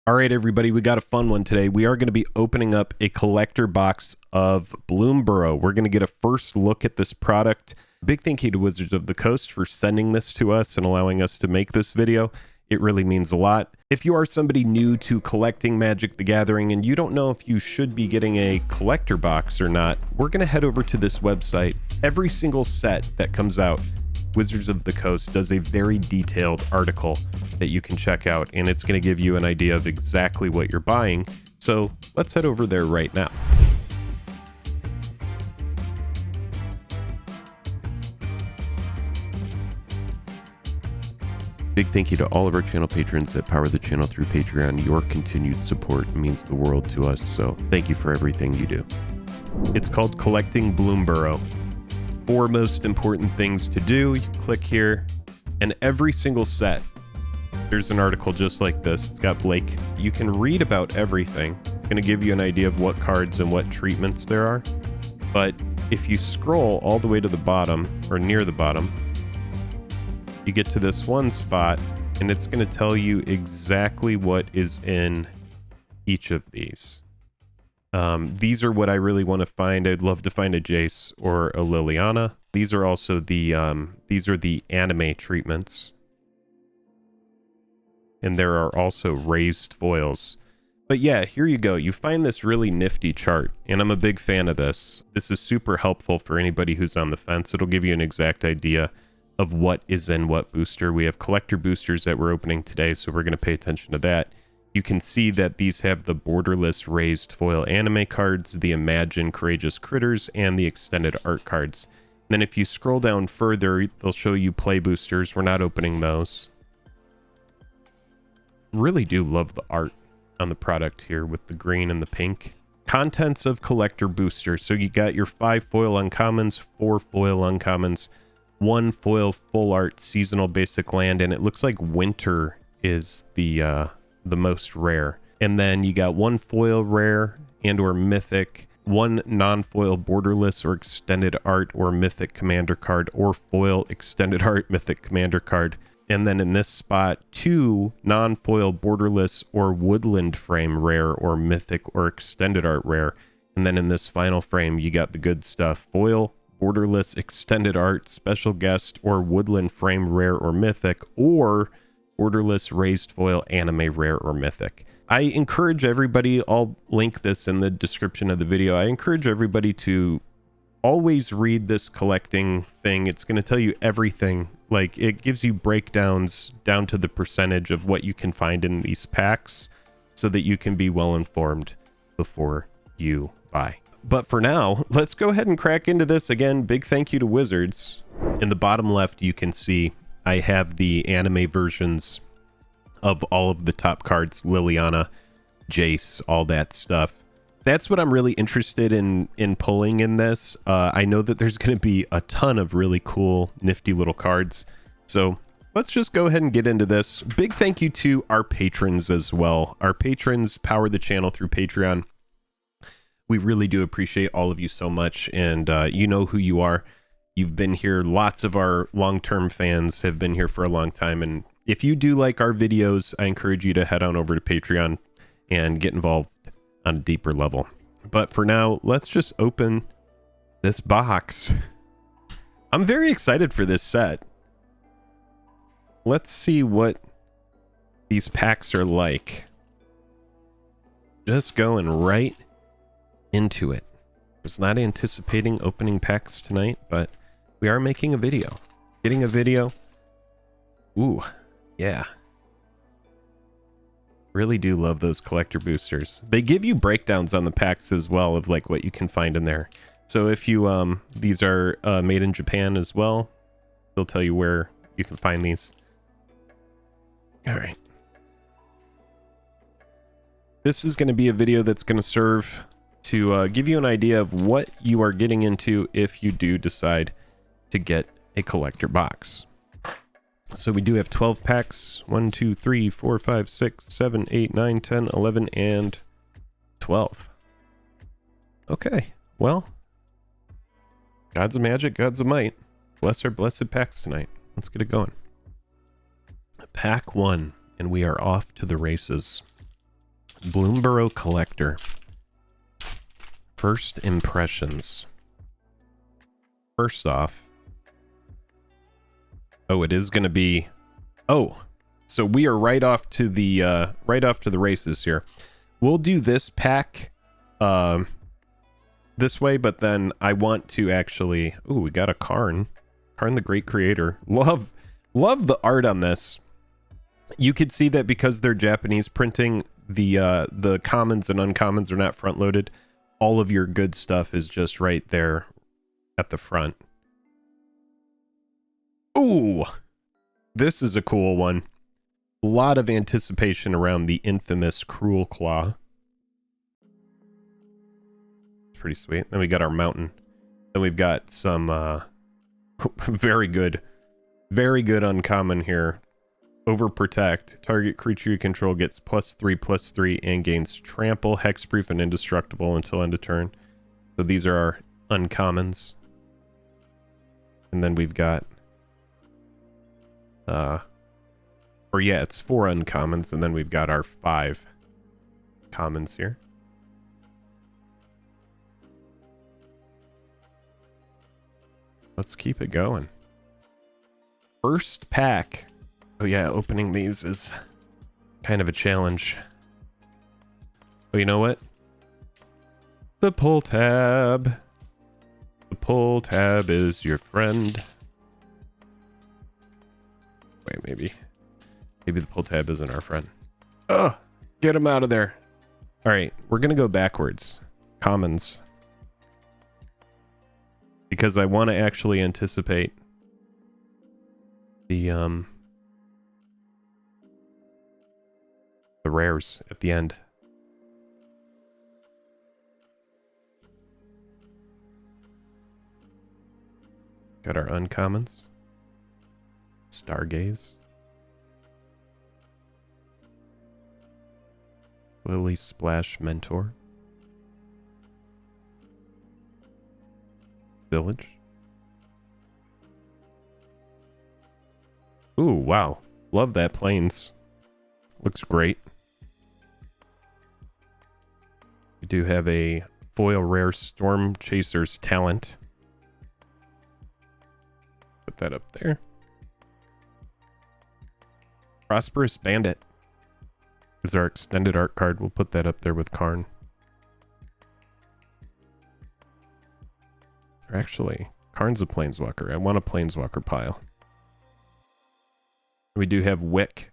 All right, everybody, we got a fun one today. We are going to be opening up a collector box of Bloomburrow. We're going to get a first look at this product. Big thank you to Wizards of the Coast for sending this to us and allowing us to make this video. It really means a lot. If you are somebody new to collecting Magic the Gathering and you don't know if you should be getting a collector box or not, we're going to head over to this website. Every single set that comes out, Wizards of the Coast does a very detailed article that you can check out, and it's going to give you an idea of exactly what you're buying. So let's head over there right now. Big thank you to all of our channel patrons that power the channel through Patreon. Your continued support means the world to us, so thank you for everything you do. It's called Collecting Bloomburrow. 4 most important things to do. You click here, and every single set, there's an article just like this. It's got Blake. You can read about everything. It's going to give you an idea of what cards and what treatments there are. But if you scroll all the way to the bottom, or near the bottom, you get to this one spot, and it's going to tell you exactly what is in each of these. These are what I really want to find. I'd love to find a Jace or a Liliana. These are also the anime treatments. And there are also raised foils. But yeah, here you go. You find this really nifty chart, and I'm a big fan of this. This is super helpful for anybody who's on the fence. It'll give you an exact idea of what is in what booster. We have collector boosters that we're opening today, so we're going to pay attention to that. You can see that these have the borderless raised foil anime cards, the Imagine Courageous Critters, and the extended art cards. And then if you scroll down further, they'll show you play boosters. We're not opening those. Really do love the art on the product here with the green and the pink. Contents of collector boosters. So you got your 5 foil uncommons, 4 foil uncommons, 1 foil full art seasonal basic land, and it looks like winter is the most rare. And then you got 1 foil rare and or mythic, 1 non-foil borderless or extended art or mythic commander card, or foil extended art mythic commander card. And then in this spot, 2 non-foil borderless or woodland frame rare or mythic or extended art rare. And then in this final frame, you got the good stuff: foil, borderless, extended art, special guest, or woodland frame rare or mythic, or borderless raised foil anime rare or mythic. I encourage everybody, I'll link this in the description of the video, I encourage everybody to always read this collecting thing. It's going to tell you everything. Like, it gives you breakdowns down to the percentage of what you can find in these packs so that you can be well informed before you buy. But for now, let's go ahead and crack into this. Again, big thank you to Wizards. In the bottom left, you can see I have the anime versions of all of the top cards: Liliana, Jace, all that stuff. That's what I'm really interested in pulling in this. I know that there's going to be a ton of really cool, nifty little cards. So let's just go ahead and get into this. Big thank you to our patrons as well. Our patrons power the channel through Patreon. We really do appreciate all of you so much, and you know who you are. You've been here. Lots of our long-term fans have been here for a long time, and if you do like our videos, I encourage you to head on over to Patreon and get involved on a deeper level. But for now, let's just open this box. I'm very excited for this set. Let's see what these packs are like. Just going right into it. I was not anticipating opening packs tonight, but we are making a video. Getting a video. Ooh, yeah. Really do love those collector boosters. They give you breakdowns on the packs as well of like what you can find in there. So if you these are made in Japan as well, they'll tell you where you can find these. All right. This is going to be a video that's going to serve to give you an idea of what you are getting into if you do decide to get a collector box. So we do have 12 packs. 1, 2, 3, 4, 5, 6, 7, 8, 9, 10, 11, and 12. Okay, well, gods of magic, gods of might. Bless our blessed packs tonight. Let's get it going. Pack 1, and we are off to the races. Bloomburrow Collector. First impressions. First off, oh, it is going to be, oh, so we are right off to the races here. We'll do this pack this way, but then I want to actually, ooh, we got a Karn the Great Creator. Love the art on this. You could see that because they're Japanese printing, the commons and uncommons are not front loaded. All of your good stuff is just right there at the front. Ooh, this is a cool one. A lot of anticipation around the infamous Cruel Claw. Pretty sweet. Then we got our mountain. Then we've got some very good uncommon here. Overprotect. Target creature you control gets +3/+3 and gains trample, hexproof, and indestructible until end of turn. So these are our uncommons. And then we've got or yeah, it's 4 uncommons, and then we've got our 5 commons here. Let's keep it going. First pack. Oh yeah, opening these is kind of a challenge. Oh, you know what? The pull tab. The pull tab is your friend. Wait, maybe the pull tab isn't our friend. Ugh, get him out of there. All right, we're gonna go backwards. Commons. Because I want to actually anticipate the rares at the end. Got our uncommons. Stargaze. Lily Splash Mentor. Village. Ooh, wow. Love that plains. Looks great. We do have a foil rare Storm Chaser's Talent. Put that up there. Prosperous Bandit is our extended art card. We'll put that up there with Karn. Or actually, Karn's a Planeswalker. I want a Planeswalker pile. We do have Wick,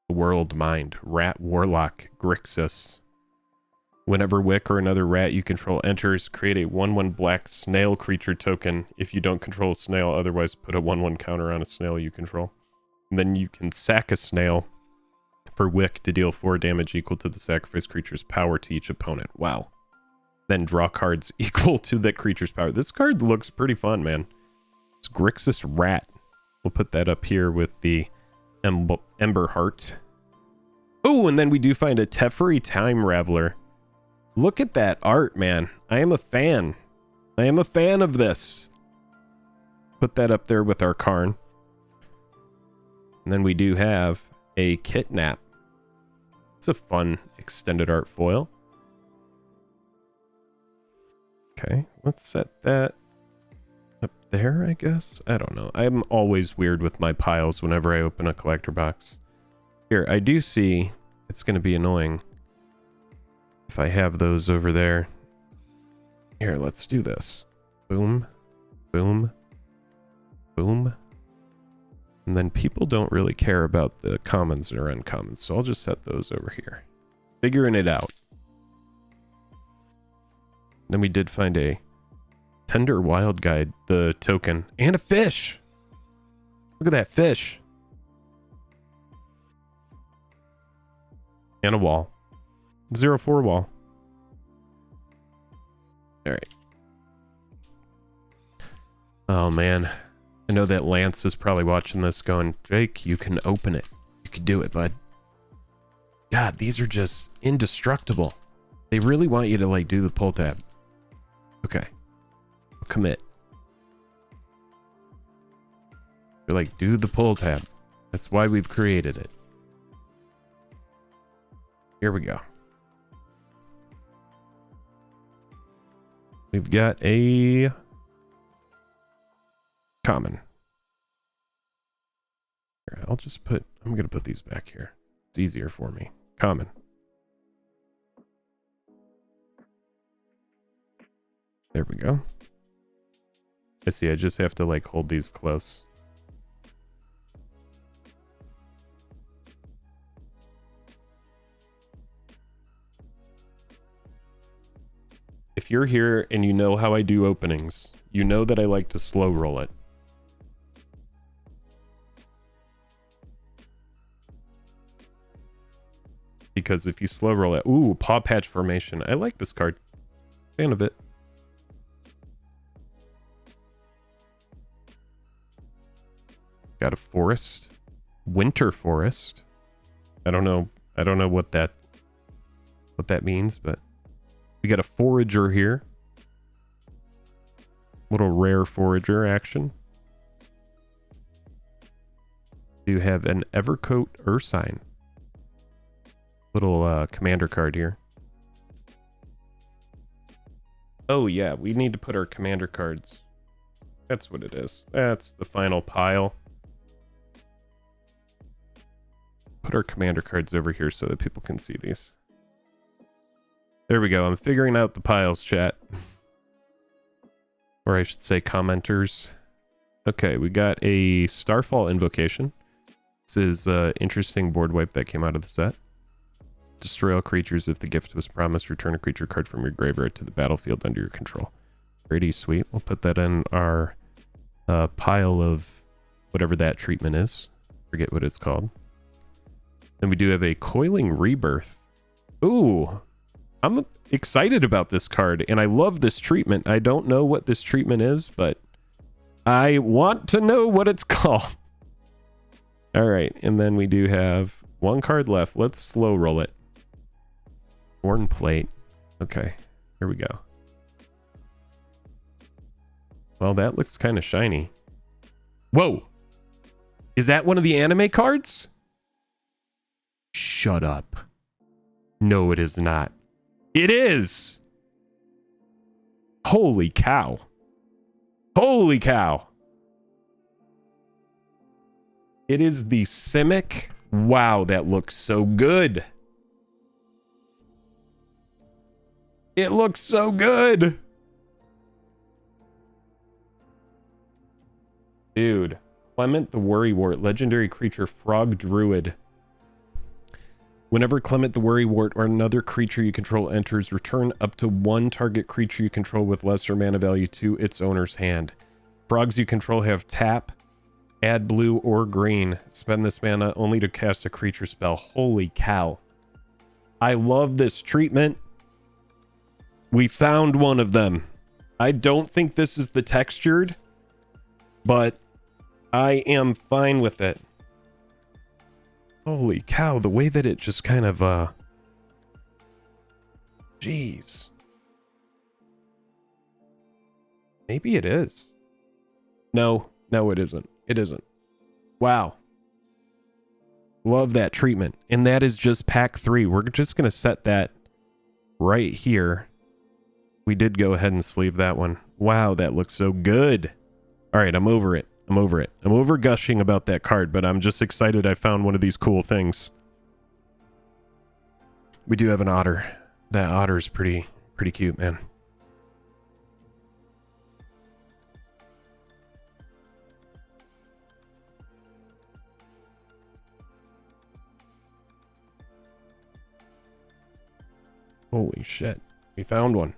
World Mind, Rat Warlock, Grixis. Whenever Wick or another rat you control enters, create a 1/1 black snail creature token. If you don't control a snail, otherwise put a 1/1 counter on a snail you control. And then you can sack a snail for Wick to deal 4 damage equal to the sacrifice creature's power to each opponent. Wow. Then draw cards equal to that creature's power. This card looks pretty fun, man. It's Grixis Rat. We'll put that up here with the Ember Heart. Oh, and then we do find a Teferi Time Raveler. Look at that art, man. I am a fan. I am a fan of this. Put that up there with our Karn. And then we do have a Kidnap. It's a fun extended art foil. Okay, let's set that up there, I guess. I don't know. I'm always weird with my piles whenever I open a collector box. Here, I do see it's going to be annoying if I have those over there. Here, let's do this. Boom, boom, boom. And then people don't really care about the commons or uncommons, so I'll just set those over here. Figuring it out. Then we did find a Tender Wild Guide, the token, and a fish. Look at that fish. And a wall. 0/4 wall. All right. Oh, man. I know that Lance is probably watching this going, Jake, you can open it. You can do it, bud. God, these are just indestructible. They really want you to, like, do the pull tab. Okay. Commit. You're like, do the pull tab. That's why we've created it. Here we go. We've got a common. Here, I'm going to put these back here. It's easier for me. Common. There we go. I see, I just have to like hold these close. If you're here and you know how I do openings, you know that I like to slow roll it. Because if you slow roll it... Ooh, Paw Patch Formation. I like this card. Fan of it. Got a Forest. Winter Forest. I don't know what that means, but we got a Forager here. Little rare Forager action. You have an Evercoat Ursine. Little commander card here. Oh yeah, we need to put our commander cards. That's what it is. That's the final pile. Put our commander cards over here so that people can see these. There we go. I'm figuring out the piles, chat. Or I should say commenters. Okay, we got a Starfall Invocation. This is an interesting board wipe that came out of the set. Destroy all creatures. If the gift was promised, return a creature card from your graveyard to the battlefield under your control. Pretty sweet. We'll put that in our pile of whatever that treatment is. Forget what it's called. Then we do have a Coiling Rebirth. Ooh, I'm excited about this card, and I love this treatment. I don't know what this treatment is, but I want to know what it's called. All right, and then we do have one card left. Let's slow roll it. Horn Plate. Okay, here we go. Well, that looks kind of shiny. Whoa! Is that one of the anime cards? Shut up. No, it is not. It is! Holy cow. Holy cow. It is the Simic. Wow, that looks so good. It looks so good. Dude. Clement the Worrywart, legendary creature, Frog Druid. Whenever Clement the Worrywart or another creature you control enters, return up to one target creature you control with lesser mana value to its owner's hand. Frogs you control have tap, add blue or green. Spend this mana only to cast a creature spell. Holy cow. I love this treatment. We found one of them. I don't think this is the textured, but I am fine with it. Holy cow, the way that it just kind of, jeez. Maybe it is. No, it isn't. It isn't. Wow. Love that treatment. And that is just pack 3. We're just going to set that right here. We did go ahead and sleeve that one. Wow, that looks so good. All right, I'm over it. I'm over gushing about that card, but I'm just excited I found one of these cool things. We do have an otter. That otter's pretty cute, man. Holy shit. We found one.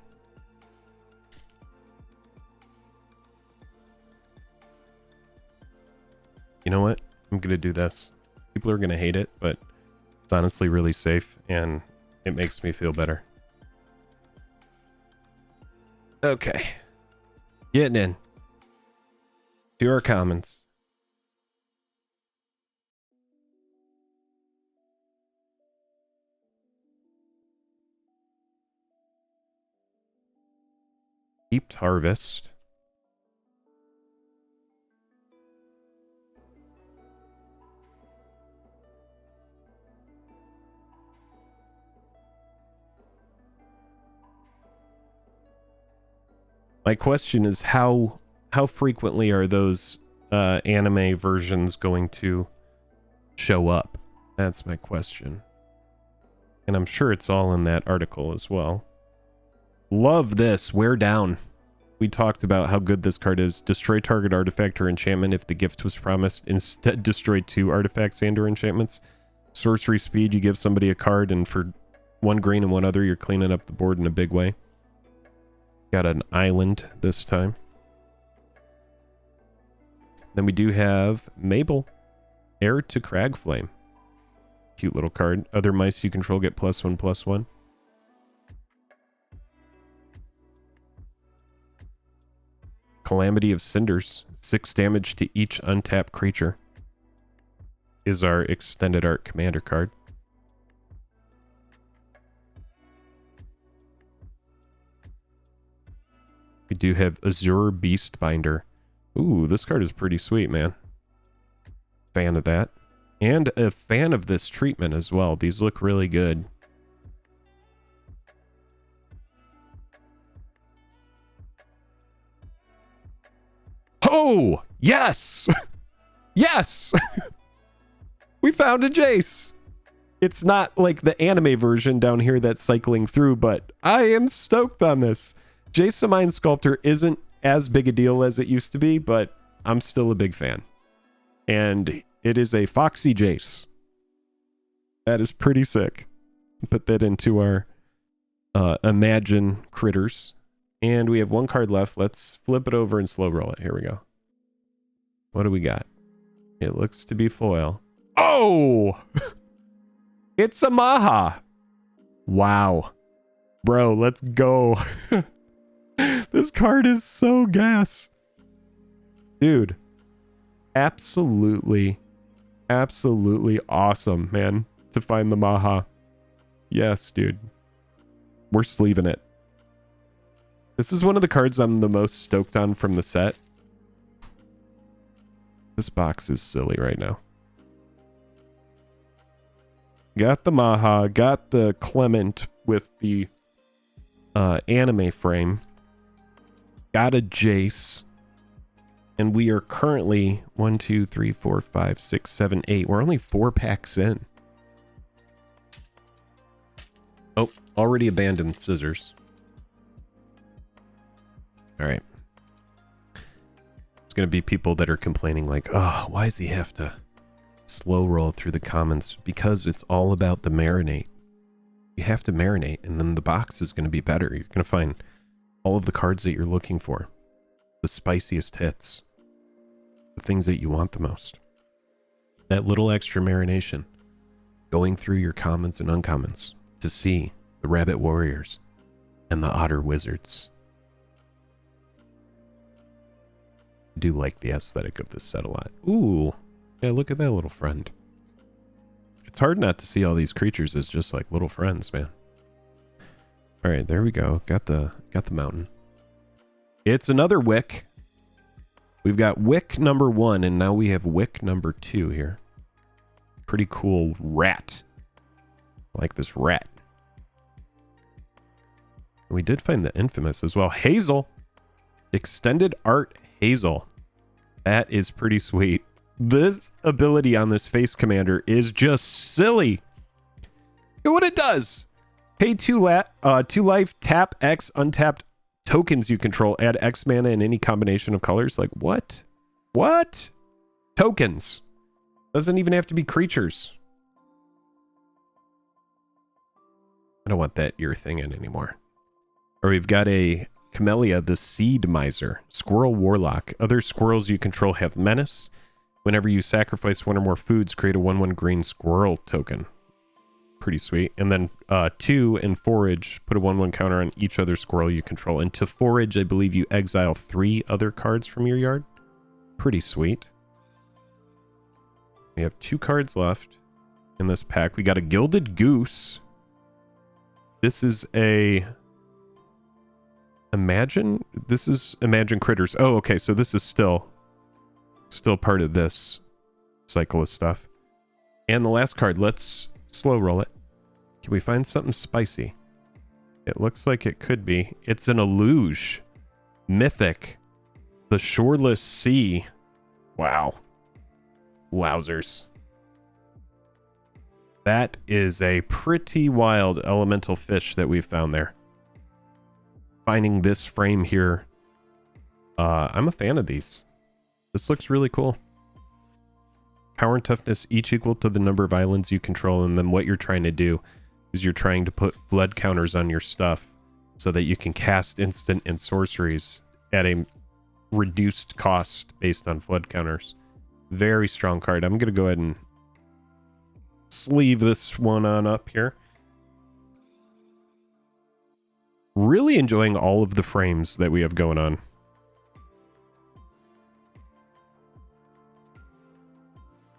You know what? I'm going to do this. People are going to hate it, but it's honestly really safe, and it makes me feel better. Okay. Getting in. To our comments. Steeped Harvest. My question is how frequently are those anime versions going to show up? That's my question. And I'm sure it's all in that article as well. Love this. Wear down. We talked about how good this card is. Destroy target artifact or enchantment if the gift was promised. Instead, destroy 2 artifacts and or enchantments. Sorcery speed, you give somebody a card, and for 1 green and 1 other, you're cleaning up the board in a big way. Got an island this time. Then we do have Mabel, Heir to Cragflame. Cute little card. Other mice you control get +1/+1. Calamity of Cinders. 6 damage to each untapped creature. Is our extended art commander card. We do have Azure Beastbinder. Ooh, this card is pretty sweet, man. Fan of that. And a fan of this treatment as well. These look really good. Oh, yes! Yes! We found a Jace! It's not like the anime version down here that's cycling through, but I am stoked on this. Jace the Mind Sculptor isn't as big a deal as it used to be, but I'm still a big fan. And it is a Foxy Jace. That is pretty sick. Put that into our Imagine Critters. And we have 1 card left. Let's flip it over and slow roll it. Here we go. What do we got? It looks to be foil. Oh! It's a Maha. Wow. Bro, let's go. This card is so gas. Dude. Absolutely awesome, man. To find the Maha. Yes, dude. We're sleeving it. This is one of the cards I'm the most stoked on from the set. This box is silly right now. Got the Maha, got the Clement with the anime frame. Got a Jace. And we are currently 1, 2, 3, 4, 5, 6, 7, 8. We're only 4 packs in. Oh, already abandoned scissors. All right. It's going to be people that are complaining like, oh, why does he have to slow roll through the comments? Because it's all about the marinate. You have to marinate, and then the box is going to be better. You're going to find all of the cards that you're looking for. The spiciest hits. The things that you want the most. That little extra marination. Going through your commons and uncommons to see the Rabbit Warriors and the Otter Wizards. I do like the aesthetic of this set a lot. Ooh, yeah, look at that little friend. It's hard not to see all these creatures as just like little friends, man. All right, there we go. Got the mountain. It's another Wick. We've got Wick number 1, and now we have Wick number 2 here. Pretty cool rat. I like this rat. We did find the infamous as well. Hazel. Extended art Hazel. That is pretty sweet. This ability on this face commander is just silly. Look at what it does. Pay 2 life, tap X untapped tokens you control. Add X mana in any combination of colors. Like, what? What? Tokens. Doesn't even have to be creatures. I don't want that ear thing in anymore. Or we've got a Camellia, the Seed Miser. Squirrel Warlock. Other squirrels you control have menace. Whenever you sacrifice 1 or more foods, create a 1/1 green squirrel token. Pretty sweet. And then 2 and forage. Put a 1/1 counter on each other squirrel you control. And to forage, I believe you exile 3 other cards from your yard. Pretty sweet. We have 2 cards left in this pack. We got a Gilded Goose. This is a... Imagine? This is Imagine Critters. Oh, okay. So this is still part of this cycle of stuff. And the last card. Let's slow roll it. Can we find something spicy? It looks like it could be. It's an Illuge. Mythic. The Shoreless Sea. Wow. Wowzers. That is a pretty wild elemental fish that we've found there. Finding this frame here. I'm a fan of these. This looks really cool. Power and toughness each equal to the number of islands you control, and then what you're trying to do is you're trying to put flood counters on your stuff so that you can cast instant and sorceries at a reduced cost based on flood counters. Very strong card. I'm going to go ahead and sleeve this one on up here. Really enjoying all of the frames that we have going on.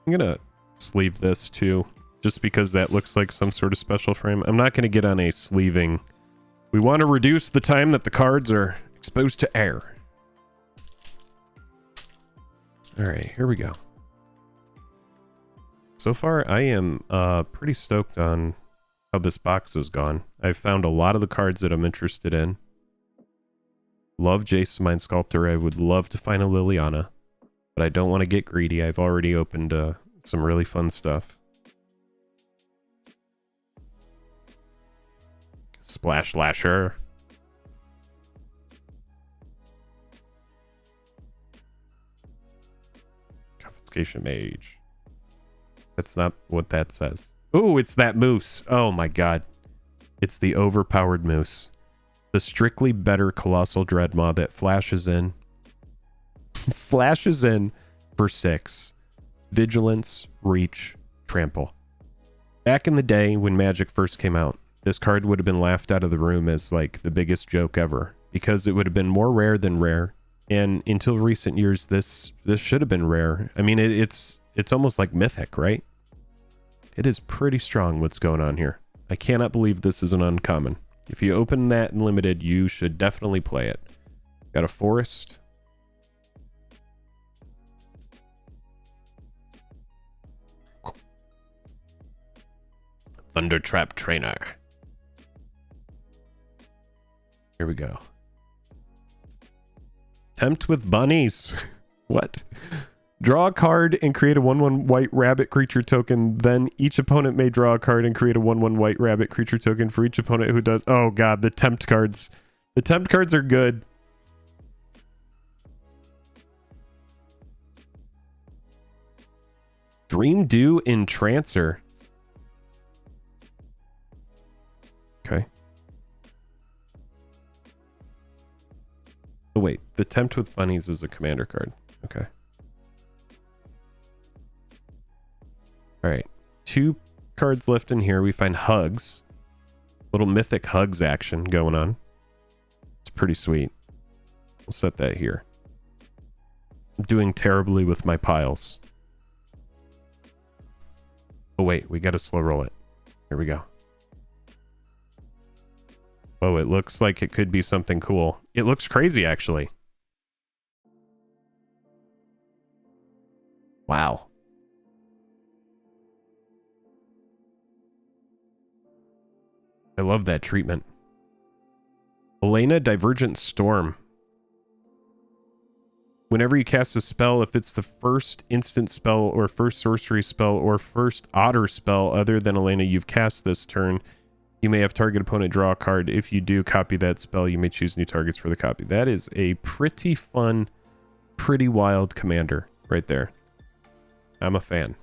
I'm gonna sleeve this too, just because that looks like some sort of special frame. I'm not gonna get on a sleeving. We want to reduce the time that the cards are exposed to air. All right, here we go. So far, I am pretty stoked on how this box has gone. I've found a lot of the cards that I'm interested in. Love Jace's Mind Sculptor. I would love to find a Liliana, but I don't want to get greedy. I've already opened some really fun stuff. Splash Lasher. Confiscation Mage. That's not what that says. Oh, it's that moose. Oh my god. It's the overpowered moose. The strictly better Colossal Dreadmaw that flashes in. Flashes in for 6. Vigilance, Reach, Trample. Back in the day when Magic first came out, this card would have been laughed out of the room as like the biggest joke ever, because it would have been more rare than rare. And until recent years, this should have been rare. I mean, it's almost like mythic, right? It is pretty strong what's going on here. I cannot believe this is an uncommon. If you open that in limited, you should definitely play it. Got a forest. Thundertrap Trainer. Here we go. Tempt with bunnies. What? Draw a card and create a 1/1 white rabbit creature token. Then each opponent may draw a card and create a 1/1 white rabbit creature token for each opponent who does. Oh god, the tempt cards. The tempt cards are good. Dream Dew Entrancer. Okay. Oh wait, the Tempt with Bunnies is a commander card. Okay. Alright. 2 cards left in here. We find Hugs. Little mythic Hugs action going on. It's pretty sweet. We'll set that here. I'm doing terribly with my piles. Oh wait, we gotta slow roll it. Here we go. Oh, it looks like it could be something cool. It looks crazy, actually. Wow. I love that treatment. Elena, Divergent Storm. Whenever you cast a spell, if it's the first instant spell or first sorcery spell or first otter spell other than Elena you've cast this turn, you may have target opponent draw a card. If you do copy that spell, you may choose new targets for the copy. That is a pretty fun, pretty wild commander right there. I'm a fan.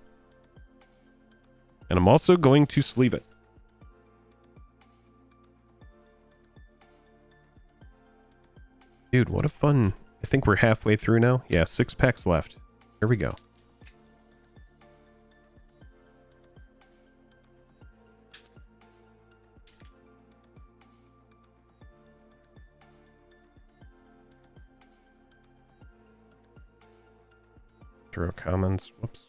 And I'm also going to sleeve it. Dude, what a fun... I think we're halfway through now. Yeah, 6 packs left. Here we go. Throw commons. Whoops.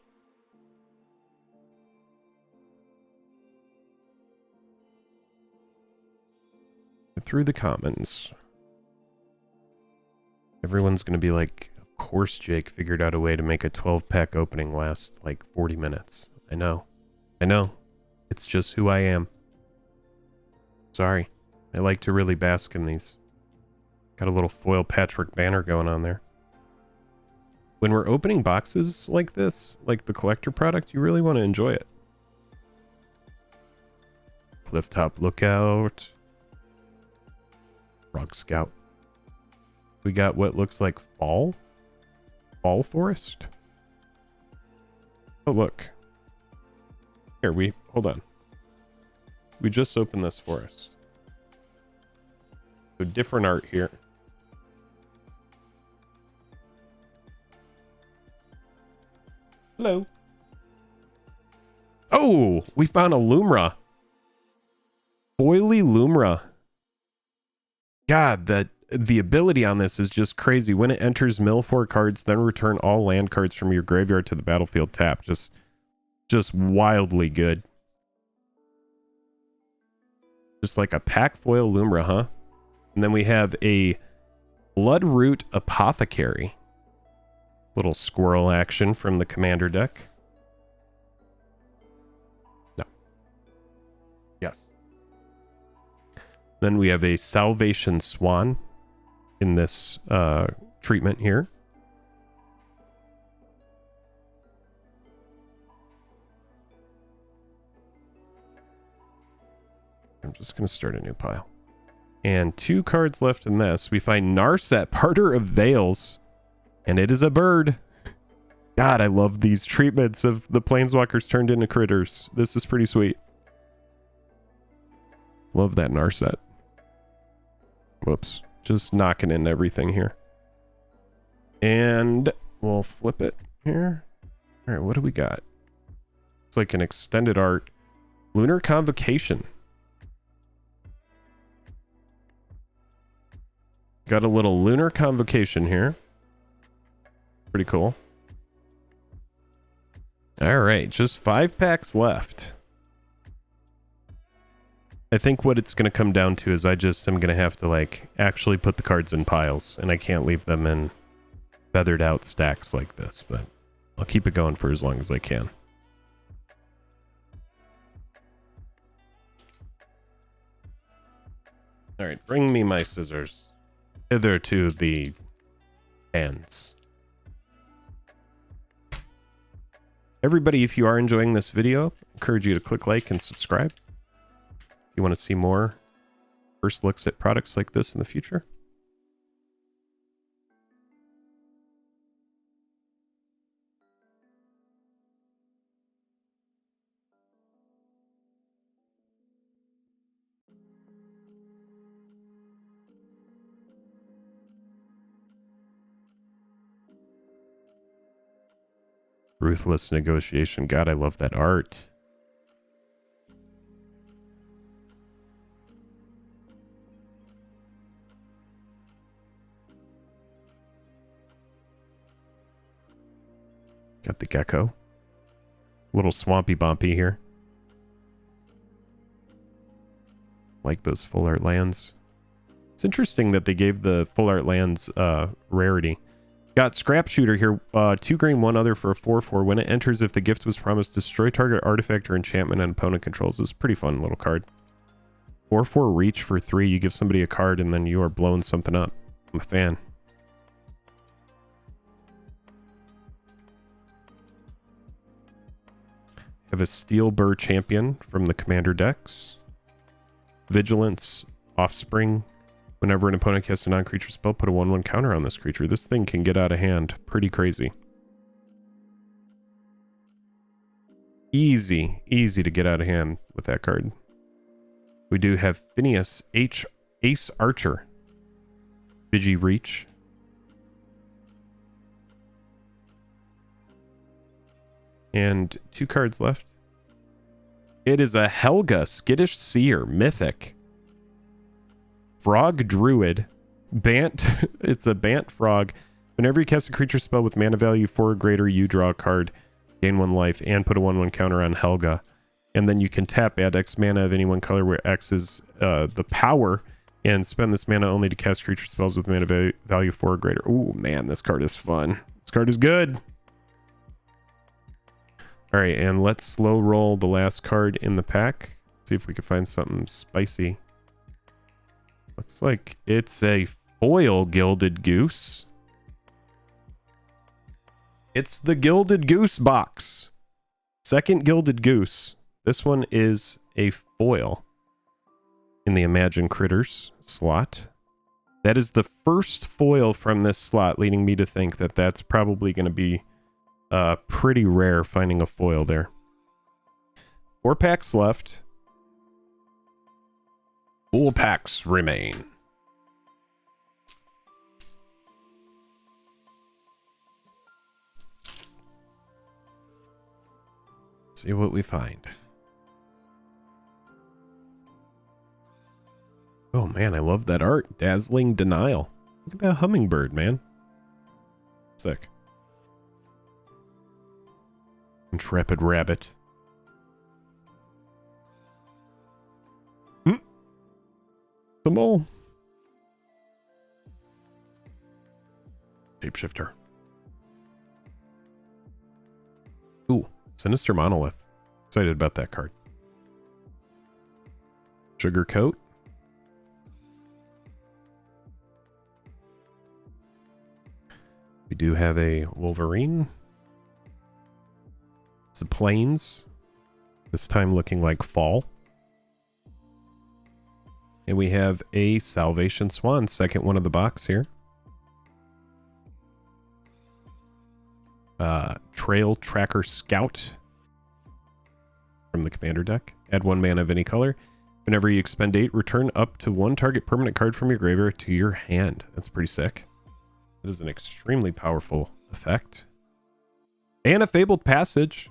Through the commons. Everyone's going to be like, of course Jake figured out a way to make a 12-pack opening last like 40 minutes. I know. I know. It's just who I am. Sorry. I like to really bask in these. Got a little foil patchwork banner going on there. When we're opening boxes like this, like the collector product, you really want to enjoy it. Clifftop Lookout. Frog Scout. We got what looks like fall forest. Oh, look. Here, hold on. We just opened this forest. So different art here. Hello. Oh, we found a Lumra. Foily Lumra. God, the ability on this is just crazy. When it enters, mill 4 cards, then return all land cards from your graveyard to the battlefield tapped. Just wildly good. Just like a pack foil Lumra, huh? And then we have a Bloodroot Apothecary. Little squirrel action from the commander deck. No. Yes. Then we have a Salvation Swan in this treatment here. I'm just going to start a new pile. And 2 cards left in this. We find Narset, Parter of Veils. And it is a bird. God, I love these treatments of the planeswalkers turned into critters. This is pretty sweet. Love that Narset. Whoops. Just knocking in everything here. And we'll flip it here. All right, what do we got? It's like an extended art. Lunar Convocation. Got a little Lunar Convocation here. Pretty cool. All right, just 5 packs left. I think what it's going to come down to is I just am going to have to like actually put the cards in piles, and I can't leave them in feathered out stacks like this, but I'll keep it going for as long as I can. All right, bring me my scissors. Hither to the hands. Everybody, if you are enjoying this video, I encourage you to click like and subscribe. If you want to see more first looks at products like this in the future. Ruthless Negotiation. God, I love that art. Got the gecko. Little swampy bumpy here. Like those full art lands. It's interesting that they gave the full art lands rarity. Got Scrap Shooter here. 2 green, 1 other for a 4/4. When it enters, if the gift was promised, destroy target artifact or enchantment an opponent controls. This is a pretty fun little card. 4/4 reach for 3. You give somebody a card and then you are blowing something up. I'm a fan. Have a Steel Burr Champion from the commander decks. Vigilance, Offspring. Whenever an opponent casts a non-creature spell, put a 1/1 counter on this creature. This thing can get out of hand pretty crazy. Easy to get out of hand with that card. We do have Phineas Ace Archer. Vigi Reach. And 2 cards left. It is a Helga, Skittish Seer, Mythic. Frog Druid. Bant. It's a Bant Frog. Whenever you cast a creature spell with mana value 4 or greater, you draw a card, gain 1 life, and put a 1/1 counter on Helga. And then you can tap, add X mana of any one color where X is the power, and spend this mana only to cast creature spells with mana value 4 or greater. Ooh, man, this card is fun. This card is good. All right, and let's slow roll the last card in the pack. See if we can find something spicy. Looks like it's a foil Gilded Goose. It's the Gilded Goose box. Second Gilded Goose. This one is a foil in the Imagine Critters slot. That is the first foil from this slot, leading me to think that that's probably going to be pretty rare finding a foil there. 4 packs left. Full packs remain. Let's see what we find. Oh man, I love that art. Dazzling Denial. Look at that hummingbird, man. Sick. Intrepid Rabbit. The mole. Shapeshifter. Ooh, Sinister Monolith. Excited about that card. Sugar Coat. We do have a Wolverine. It's a Plains. This time looking like fall. And we have a Salvation Swan, second one of the box here. Trail Tracker Scout from the Commander deck. Add 1 mana of any color. Whenever you expend 8, return up to 1 target permanent card from your graveyard to your hand. That's pretty sick. It is an extremely powerful effect. And a Fabled Passage.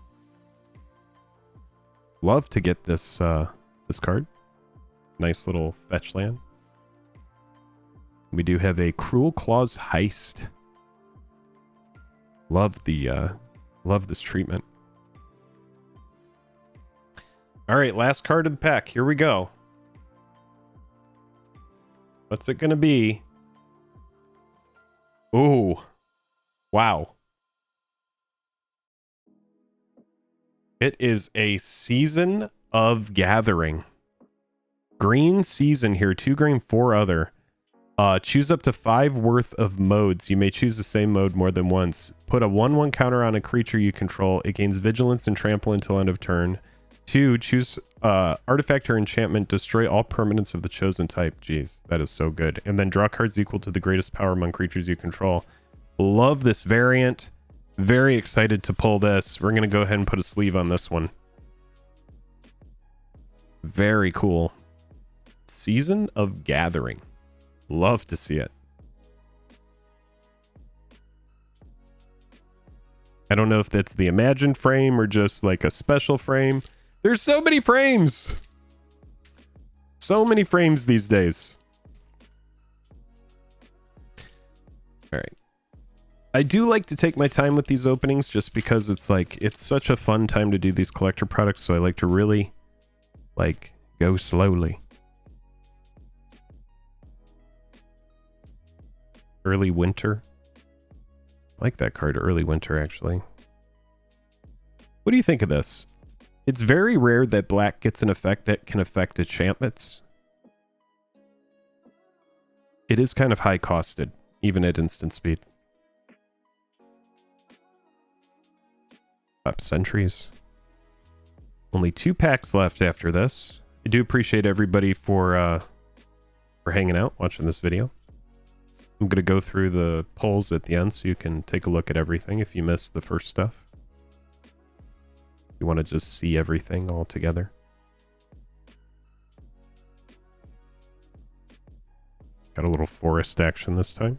Love to get this this card. Nice little fetch land. We do have a Cruel Claws Heist. Love this treatment. All right, last card of the pack. Here we go. What's it gonna be? Ooh, wow. It is a Season of Gathering. Green Season here, 2 green, 4 other. Choose up to 5 worth of modes. You may choose the same mode more than once. Put a 1/1 counter on a creature you control. It gains Vigilance and Trample until end of turn. 2, choose artifact or enchantment. Destroy all permanents of the chosen type. Jeez, that is so good. And then draw cards equal to the greatest power among creatures you control. Love this variant. Very excited to pull this. We're going to go ahead and put a sleeve on this one. Very cool. Season of Gathering. Love to see it. I don't know if that's the imagined frame or just like a special frame. There's so many frames. So many frames these days. All right. I do like to take my time with these openings just because it's like, it's such a fun time to do these collector products. So I like to really like go slowly. Early Winter. I like that card, Early Winter, actually. What do you think of this? It's very rare that black gets an effect that can affect enchantments. It is kind of high costed, even at instant speed. Up Sentries. Only 2 packs left after this. I do appreciate everybody for hanging out, watching this video. I'm going to go through the polls at the end so you can take a look at everything if you missed the first stuff. You want to just see everything all together. Got a little forest action this time.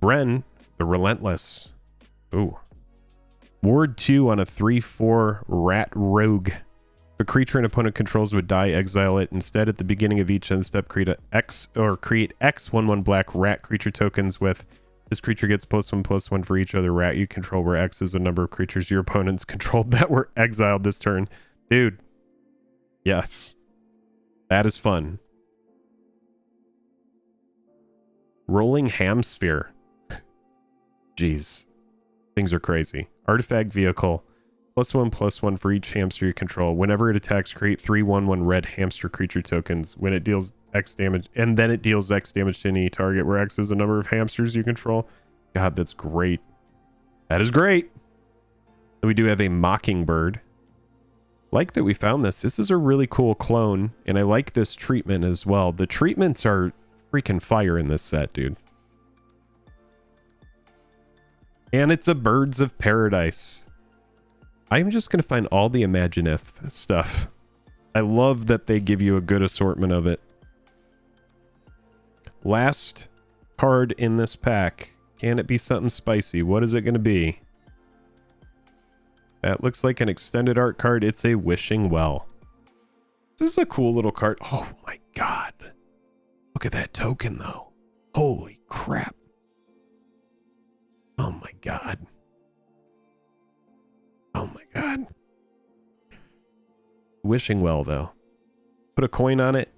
Bren, the Relentless. Ooh. Ward 2 on a 3/4 Rat Rogue. If a creature an opponent controls would die, exile it. Instead, at the beginning of each end step, create X 1/1 black rat creature tokens with this creature gets +1/+1 for each other rat you control, where X is the number of creatures your opponents controlled that were exiled this turn. Dude. Yes. That is fun. Rolling Hamsphere. Jeez. Things are crazy. Artifact Vehicle. +1/+1 for each hamster you control. Whenever it attacks, create 3/1/1 red hamster creature tokens. When it deals X damage, and then it deals X damage to any target, where X is the number of hamsters you control. God, that's great. That is great. And we do have a Mockingbird. Like that we found this. This is a really cool clone, and I like this treatment as well. The treatments are freaking fire in this set, dude. And it's a Birds of Paradise. I'm just going to find all the Imagine-If stuff. I love that they give you a good assortment of it. Last card in this pack. Can it be something spicy? What is it going to be? That looks like an extended art card. It's a Wishing Well. This is a cool little card. Oh my god. Look at that token though. Holy crap. Oh my god. Oh my god. Wishing Well though. Put a coin on it.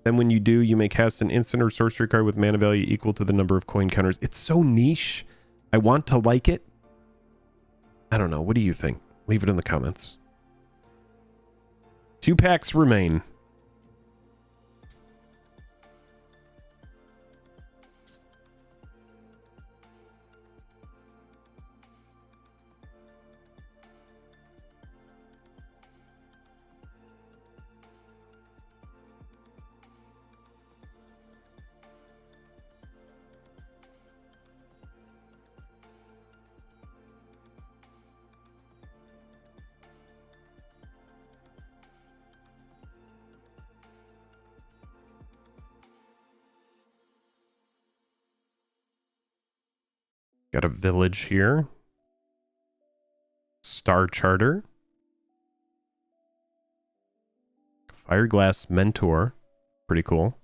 Then when you do, you may cast an instant or sorcery card with mana value equal to the number of coin counters. It's so niche. I want to like it. I don't know. What do you think? Leave it in the comments. 2 packs remain. Got a village here. Star Charter. Fireglass Mentor. Pretty cool.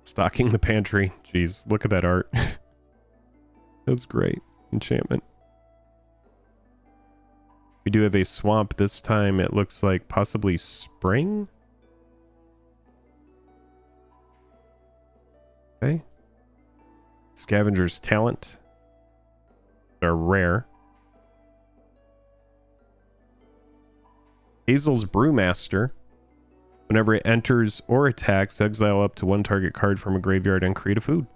Stocking the Pantry. Jeez, look at that art. That's great. Enchantment. We do have a swamp. This time it looks like possibly spring. Okay. Scavenger's Talent. They're rare. Hazel's Brewmaster. Whenever it enters or attacks, exile up to 1 target card from a graveyard and create a food.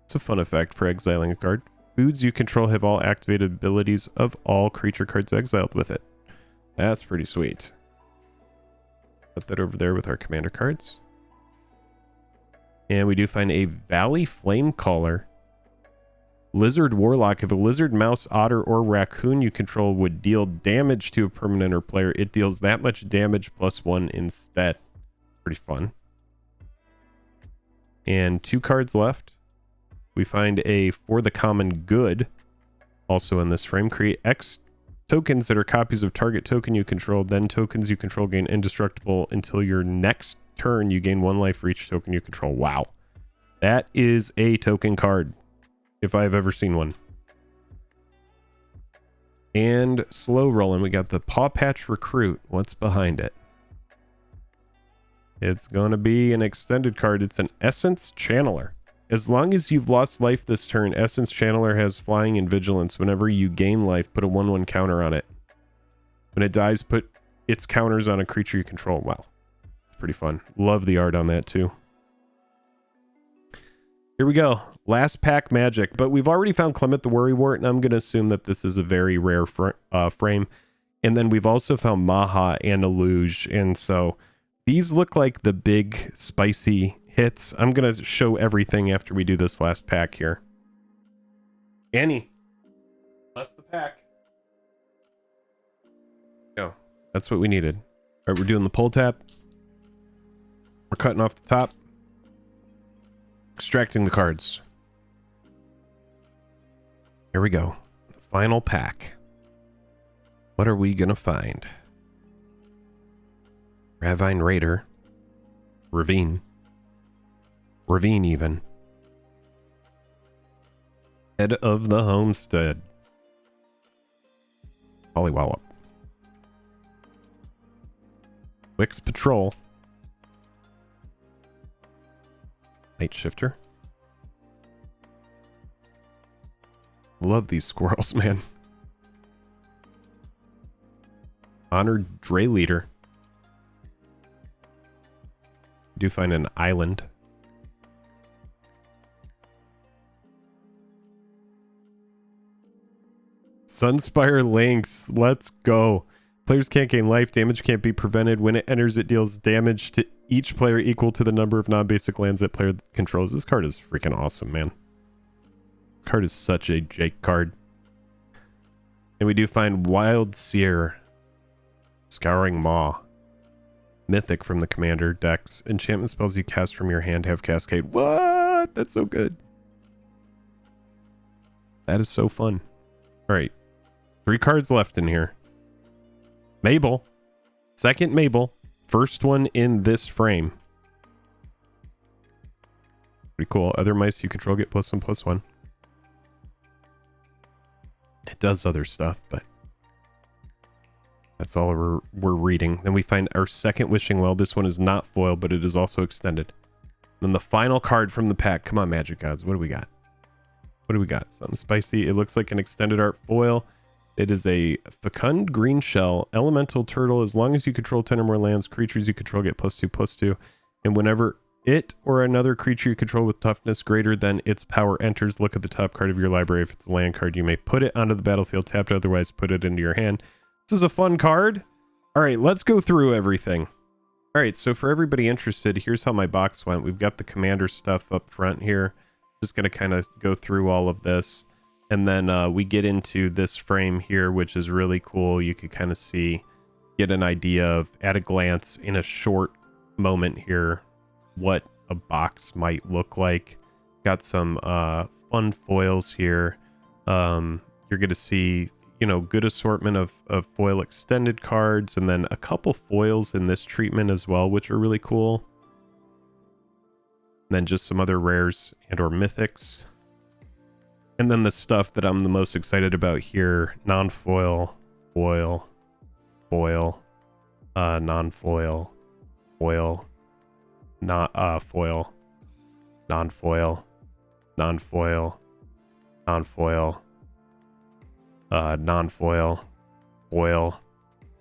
It's a fun effect for exiling a card. Foods you control have all activated abilities of all creature cards exiled with it. That's pretty sweet. Put that over there with our commander cards. And we do find a Valley Flamecaller. Lizard Warlock. If a lizard, mouse, otter, or raccoon you control would deal damage to a permanent or player, it deals that much damage +1 instead. Pretty fun. And 2 cards left. We find a For the Common Good. Also in this frame. Create X tokens that are copies of target token you control. Then tokens you control gain indestructible until your next turn. You gain 1 life for each token you control. Wow. That is a token card, if I've ever seen one. And slow rolling. We got the Paw Patch Recruit. What's behind it? It's going to be an extended card. It's an Essence Channeler. As long as you've lost life this turn, Essence Channeler has flying and vigilance. Whenever you gain life, put a 1/1 counter on it. When it dies, put its counters on a creature you control. Wow. Pretty fun. Love the art on that too. Here we go. Last pack magic. But we've already found Clement the Worrywart, and I'm going to assume that this is a very rare frame. And then we've also found Maha and Eluge. And so these look like the big spicy hits. I'm going to show everything after we do this last pack here. Annie. Bless the pack. Go. That's what we needed. All right, we're doing the pull tap. We're cutting off the top. Extracting the cards. Here we go. The final pack. What are we going to find? Ravine Raider. Ravine. Ravine even. Head of the Homestead. Pollywallop. Wix Patrol. Night Shifter. Love these squirrels, man. Honored Dray Leader. We do find an island. Sunspire Lynx, let's go. Players can't gain life, damage can't be prevented. When it enters, it deals damage to each player equal to the number of non-basic lands that player controls. This card is freaking awesome, man. This card is such a Jake card. And we do find Wild Seer, Scouring Maw, Mythic from the commander decks. Enchantment spells you cast from your hand have Cascade. What? That's so good. That is so fun. All right. 3 cards left in here. Mabel. Second Mabel. First one in this frame. Pretty cool. Other mice you control get +1/+1. It does other stuff, but that's all we're reading. Then we find our second Wishing Well. This one is not foil, but it is also extended. Then the final card from the pack. Come on, Magic Gods. What do we got? What do we got? Something spicy. It looks like an extended art foil. It is a Fecund Green Shell Elemental Turtle. As long as you control 10 or more lands, creatures you control get +2/+2. And whenever it or another creature you control with toughness greater than its power enters, look at the top card of your library. If it's a land card, you may put it onto the battlefield tapped, otherwise put it into your hand. This is a fun card. All right, let's go through everything. All right, so for everybody interested, here's how my box went. We've got the commander stuff up front here. Just going to kind of go through all of this. And then we get into this frame here, which is really cool. You could kind of get an idea of, at a glance, in a short moment here, what a box might look like. Got some fun foils here. You're going to see, you know, good assortment of foil extended cards, and then a couple foils in this treatment as well, which are really cool. And then just some other rares and or mythics. And then the stuff that I'm the most excited about here: non-foil, foil, foil, non-foil, foil, not foil, non-foil, non-foil, non-foil, non-foil, foil,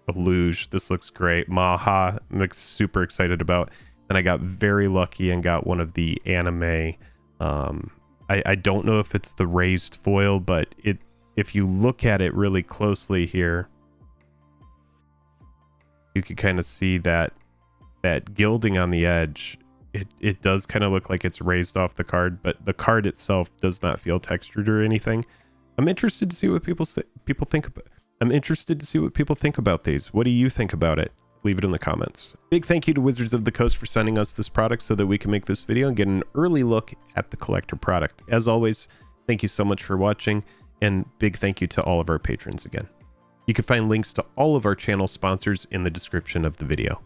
a luge. This looks great. Maha, I'm super excited about. And I got very lucky and got one of the anime. I don't know if it's the raised foil, but if you look at it really closely here, you can kind of see that gilding on the edge. It does kind of look like it's raised off the card, but the card itself does not feel textured or anything. I'm interested to see what people think about. I'm interested to see what people think about these. What do you think about it? Leave it in the comments. Big thank you to Wizards of the Coast for sending us this product so that we can make this video and get an early look at the collector product. As always, thank you so much for watching, and big thank you to all of our patrons again. You can find links to all of our channel sponsors in the description of the video.